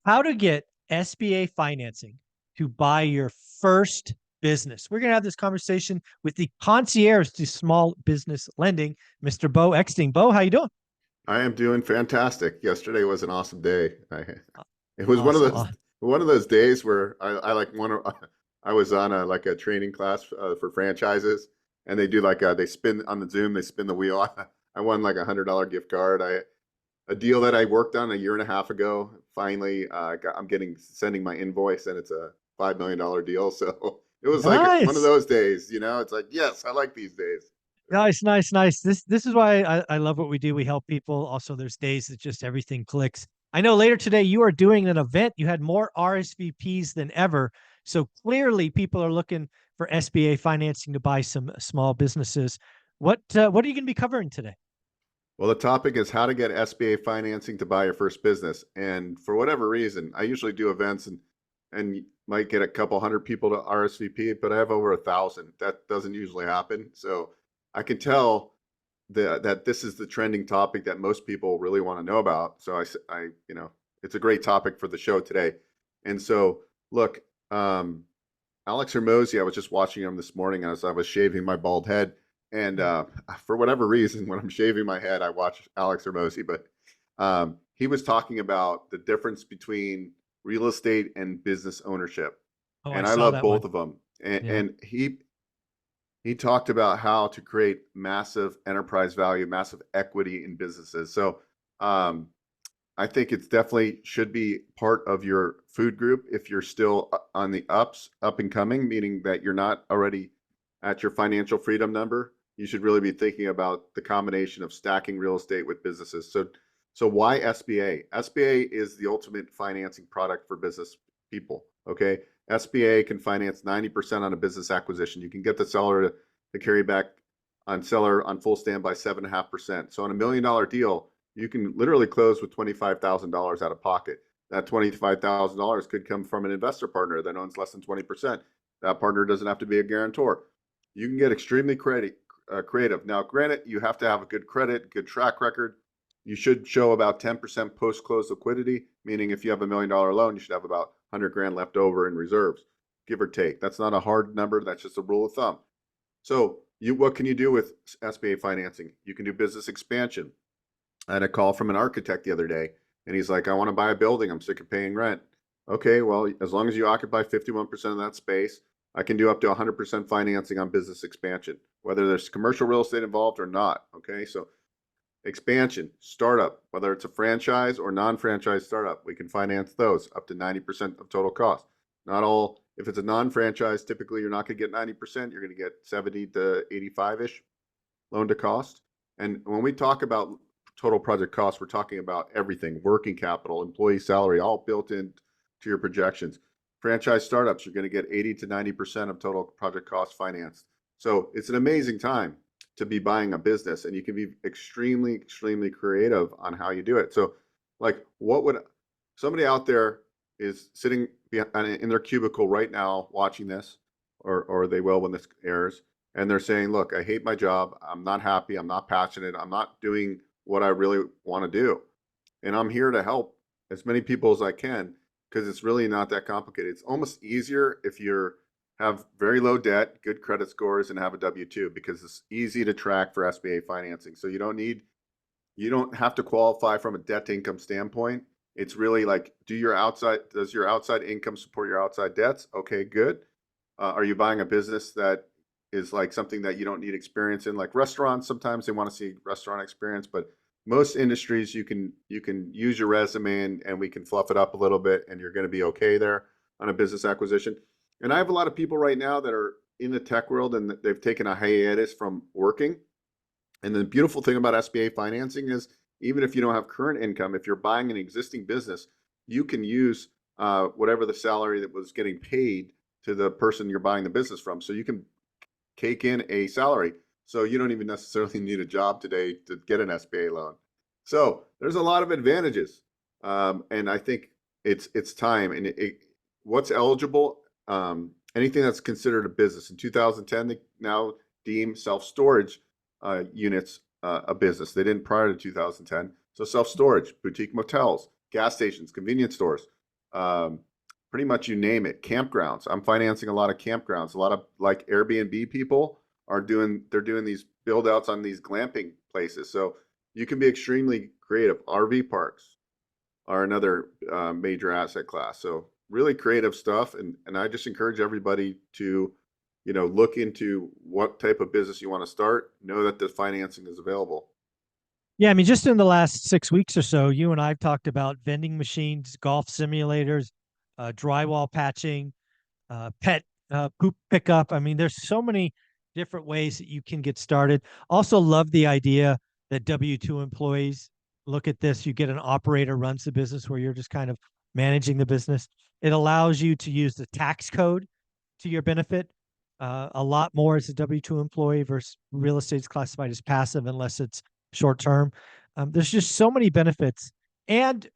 How to get SBA financing to buy your first business. We're going to have this conversation with the concierge to small business lending, Mr. Bo Eckstein. Bo, how you doing? I am doing fantastic. Yesterday was an awesome day. It was Awesome. one of those days where I like one. I was on a like a training class for franchises, and they do like they spin on the Zoom. They spin the wheel. I won like $100 gift card. A deal that I worked on a year and a half ago. Finally, I'm getting sending my invoice, and it's a $5 million deal. So it was like one of Nice. those days. It's like yes, I like these days. Nice, nice, nice. This is why I love what we do. We help people. Also, there's days that just everything clicks. I know later today you are doing an event. You had more RSVPs than ever. So clearly people are looking for SBA financing to buy some small businesses. What are you going to be covering today? Well, the topic is how to get SBA financing to buy your first business. And for whatever reason, I usually do events and might get a couple hundred people to RSVP, but I have over 1,000. That doesn't usually happen. So I can tell that this is the trending topic that most people really want to know about. So it's a great topic for the show today. And so, look, Alex Hermosi, I was just watching him this morning as I was shaving my bald head. And for whatever reason, when I'm shaving my head, I watch Alex Hermosi. But he was talking about the difference between real estate and business ownership. Oh, I And I saw love that one. both of them. And, Yeah. and he talked about how to create massive enterprise value, massive equity in businesses. So I think it's definitely should be part of your food group if you're still on the up and coming, meaning that you're not already at your financial freedom number. You should really be thinking about the combination of stacking real estate with businesses. So why SBA? SBA is the ultimate financing product for business people. Okay. SBA can finance 90% on a business acquisition. You can get the seller to carry back on seller on full standby 7.5%. So on $1 million deal, you can literally close with $25,000 out of pocket. That $25,000 could come from an investor partner that owns less than 20%. That partner doesn't have to be a guarantor. You can get extremely creative. Now, granted, you have to have a good credit, good track record. You should show about 10% post-close liquidity, meaning if you have $1 million loan, you should have about 100 grand left over in reserves, give or take. That's not a hard number. That's just a rule of thumb. So what can you do with SBA financing? You can do business expansion. I had a call from an architect the other day, and he's like, I want to buy a building. I'm sick of paying rent. Okay, well, as long as you occupy 51% of that space, I can do up to 100% financing on business expansion, whether there's commercial real estate involved or not. Okay, so expansion, startup, whether it's a franchise or non-franchise startup, we can finance those up to 90% of total cost. Not all, if it's a non-franchise, typically you're not going to get 90%, you're going to get 70 to 85-ish loan to cost. And when we talk about total project cost, we're talking about everything, working capital, employee salary, all built into your projections. Franchise startups, you're going to get 80 to 90% of total project cost financed. So it's an amazing time to be buying a business, and you can be extremely, extremely creative on how you do it. So like what would somebody out there is sitting in their cubicle right now watching this, or they will when this airs, and they're saying, look, I hate my job. I'm not happy. I'm not passionate. I'm not doing what I really want to do. And I'm here to help as many people as I can because it's really not that complicated. It's almost easier if you have very low debt, good credit scores, and have a W-2 because it's easy to track for SBA financing. So you don't have to qualify from a debt to income standpoint. It's really like, does your outside income support your outside debts? Okay, good. Are you buying a business that is like something that you don't need experience in, like restaurants? Sometimes they want to see restaurant experience, but most industries you can use your resume and we can fluff it up a little bit and you're going to be okay there on a business acquisition. And I have a lot of people right now that are in the tech world and they've taken a hiatus from working. And the beautiful thing about SBA financing is even if you don't have current income, if you're buying an existing business, you can use whatever the salary that was getting paid to the person you're buying the business from. So you can cake in a salary. So you don't even necessarily need a job today to get an SBA loan. So there's a lot of advantages. And I think it's time. And what's eligible, anything that's considered a business. In 2010, they now deem self-storage units a business. They didn't prior to 2010. So self-storage, boutique motels, gas stations, convenience stores. um, pretty much you name it. Campgrounds. I'm financing a lot of campgrounds. A lot of like Airbnb people they're doing these build outs on these glamping places. So you can be extremely creative. RV parks are another major asset class. So really creative stuff. And I just encourage everybody to, look into what type of business you want to start. Know that the financing is available. Yeah, I mean, just in the last 6 weeks or so, you and I've talked about vending machines, golf simulators, drywall patching, pet poop pickup. I mean, there's so many different ways that you can get started. Also, love the idea that W-2 employees look at this. You get an operator runs the business where you're just kind of managing the business. It allows you to use the tax code to your benefit a lot more as a W-2 employee versus real estate's classified as passive unless it's short term. There's just so many benefits. And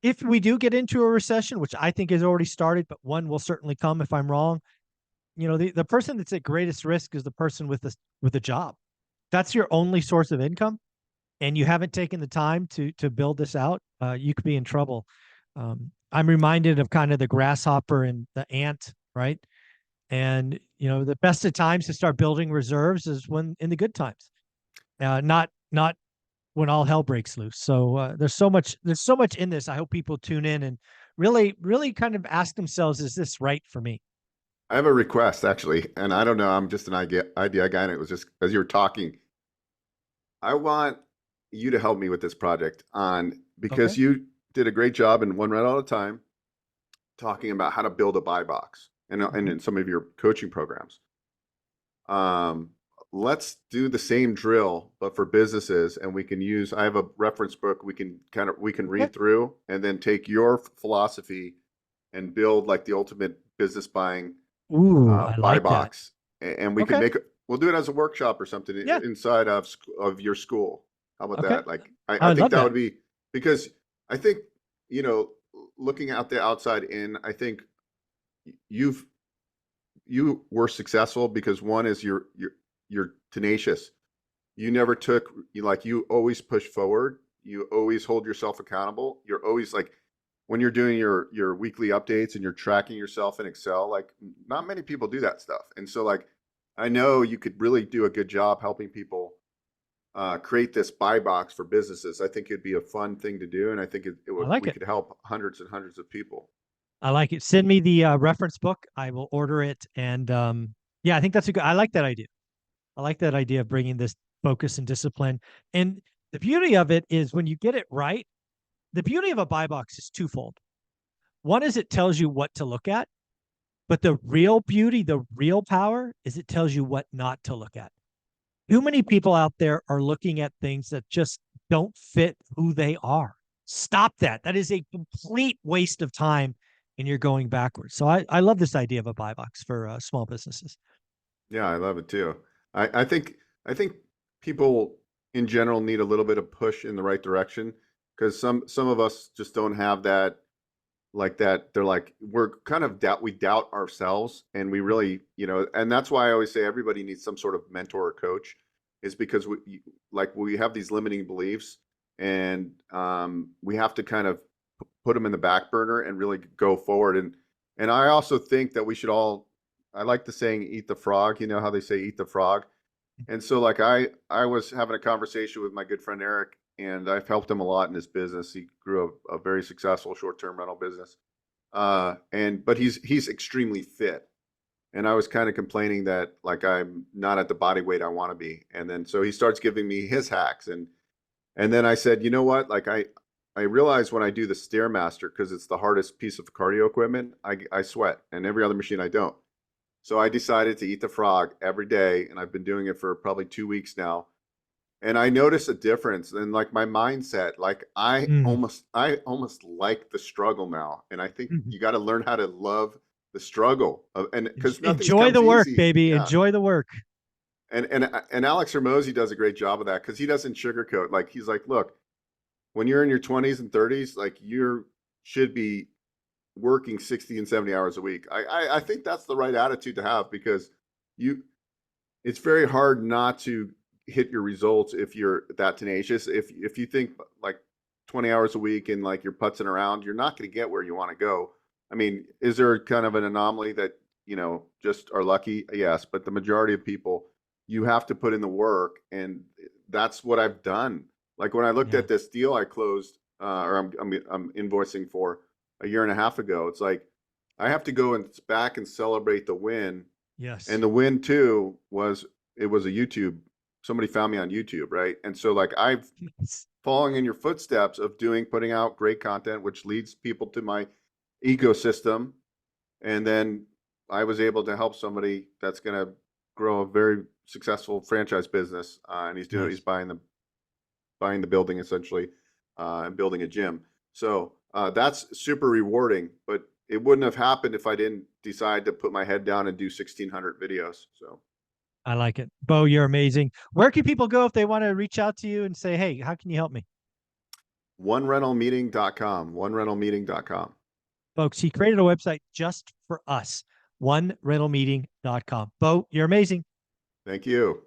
if we do get into a recession, which I think has already started, but one will certainly come if I'm wrong, the person that's at greatest risk is the person with a job. That's your only source of income, and you haven't taken the time to build this out. You could be in trouble. I'm reminded of kind of the grasshopper and the ant, right? And the best of times to start building reserves is when in the good times, not when all hell breaks loose. So there's so much in this. I hope people tune in and really kind of ask themselves, is this right for me? I have a request actually, and I don't know, I'm just an idea guy, and it was just as you were talking, I want you to help me with this project on Okay. because you did a great job in one right all the time talking about how to build a buy box and Mhm. in some of your coaching programs. Um, let's do the same drill, but for businesses, and we can use. I have a reference book we can Okay. read through, and then take your philosophy and build like the ultimate business buying Ooh, I buy like that. box, and we can Okay. make it. We'll do it as a workshop or something Yeah. inside of your school. How about Okay. that? Like, I I think love that that. would be because I think you know, looking out the outside in, I think you've you were successful because one is you're tenacious. You never took you always push forward. You always hold yourself accountable. You're always like when you're doing your weekly updates and you're tracking yourself in Excel, like not many people do that stuff. And so like I know you could really do a good job helping people create this buy box for businesses. I think it'd be a fun thing to do, and I think I like we it. could help hundreds and hundreds of people. I like it. Send me the reference book. I will order it. And yeah, I think that's a good. I like that idea. I like that idea of bringing this focus and discipline. And the beauty of it is when you get it right. The beauty of a buy box is twofold. One is it tells you what to look at, but the real beauty, the real power is it tells you what not to look at. Too many people out there are looking at things that just don't fit who they are. Stop that. That is a complete waste of time and you're going backwards. So I love this idea of a buy box for small businesses. Yeah, I love it too. I think people in general need a little bit of push in the right direction because some of us just don't have that like that. They're like we're kind of doubt we doubt ourselves and we really and that's why I always say everybody needs some sort of mentor or coach is because we have these limiting beliefs and we have to kind of put them in the back burner and really go forward and I also think that we should all I like the saying eat the frog, you know how they say eat the frog. And so like I was having a conversation with my good friend Eric and I've helped him a lot in his business. He grew a very successful short-term rental business. But he's extremely fit. And I was kind of complaining that like I'm not at the body weight I want to be. And then so he starts giving me his hacks and then I said, you know what? Like I realize when I do the Stairmaster because it's the hardest piece of cardio equipment, I sweat and every other machine I don't. So I decided to eat the frog every day, and I've been doing it for probably 2 weeks now. And I notice a difference in like my mindset. Like Mm. I almost like the struggle now, and I think Mhm. you got to learn how to love the struggle, and because nothing Enjoy the comes work, easy. baby. Yeah, Enjoy the work. and Alex Hermosi does a great job of that because he doesn't sugarcoat. Like he's like, look, when you're in your 20s and 30s, like you should be working 60 and 70 hours a week. I think that's the right attitude to have because you it's very hard not to hit your results if you're that tenacious. If you think like 20 hours a week and like you're putzing around, you're not going to get where you want to go. I mean, is there kind of an anomaly that, just are lucky? Yes. But the majority of people, you have to put in the work. And that's what I've done. Like when I looked Yeah. at this deal I closed, or I'm invoicing for a year and a half ago, it's like I have to go and back and celebrate the win. Yes. And the win too was it was a YouTube. Somebody found me on YouTube, right? And so like I've following in your footsteps of putting out great content, which leads people to my ecosystem. And then I was able to help somebody that's going to grow a very successful franchise business. And he's Nice. buying the building essentially, and building a gym. So that's super rewarding, but it wouldn't have happened if I didn't decide to put my head down and do 1,600 videos. So I like it. Bo, you're amazing. Where can people go if they want to reach out to you and say, hey, how can you help me? onerentalmeeting.com. Folks, he created a website just for us, onerentalmeeting.com. Bo, you're amazing. Thank you.